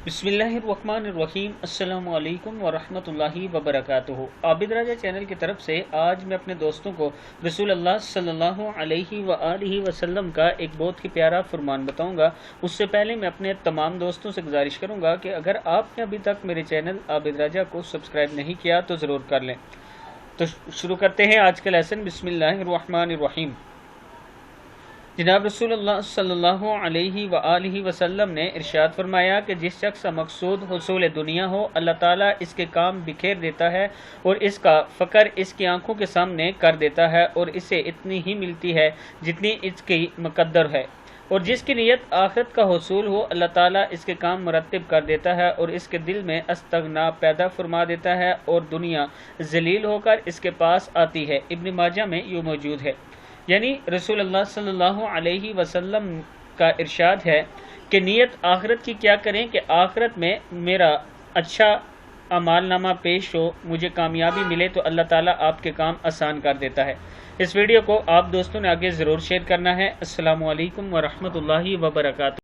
بسم اللہ الرحمن الرحیم۔ السلام علیکم ورحمۃ اللہ وبرکاتہ۔ عابد راجہ چینل کی طرف سے آج میں اپنے دوستوں کو رسول اللہ صلی اللہ علیہ وآلہ وسلم کا ایک بہت ہی پیارا فرمان بتاؤں گا۔ اس سے پہلے میں اپنے تمام دوستوں سے گزارش کروں گا کہ اگر آپ نے ابھی تک میرے چینل عابد راجہ کو سبسکرائب نہیں کیا تو ضرور کر لیں۔ تو شروع کرتے ہیں آج کا لیسن۔ بسم اللہ الرحمن الرحیم۔ جناب رسول اللہ صلی اللہ علیہ وآلہ وسلم نے ارشاد فرمایا کہ جس شخص کا مقصود حصول دنیا ہو، اللہ تعالیٰ اس کے کام بکھیر دیتا ہے اور اس کا فقر اس کی آنکھوں کے سامنے کر دیتا ہے اور اسے اتنی ہی ملتی ہے جتنی اس کی مقدر ہے، اور جس کی نیت آخرت کا حصول ہو، اللہ تعالیٰ اس کے کام مرتب کر دیتا ہے اور اس کے دل میں استغنا پیدا فرما دیتا ہے اور دنیا ذلیل ہو کر اس کے پاس آتی ہے۔ ابن ماجہ میں یہ موجود ہے۔ یعنی رسول اللہ صلی اللہ علیہ وسلم کا ارشاد ہے کہ نیت آخرت کی کیا کریں کہ آخرت میں میرا اچھا اعمال نامہ پیش ہو، مجھے کامیابی ملے تو اللہ تعالیٰ آپ کے کام آسان کر دیتا ہے۔ اس ویڈیو کو آپ دوستوں نے آگے ضرور شیئر کرنا ہے۔ السلام علیکم ورحمۃ اللہ وبرکاتہ۔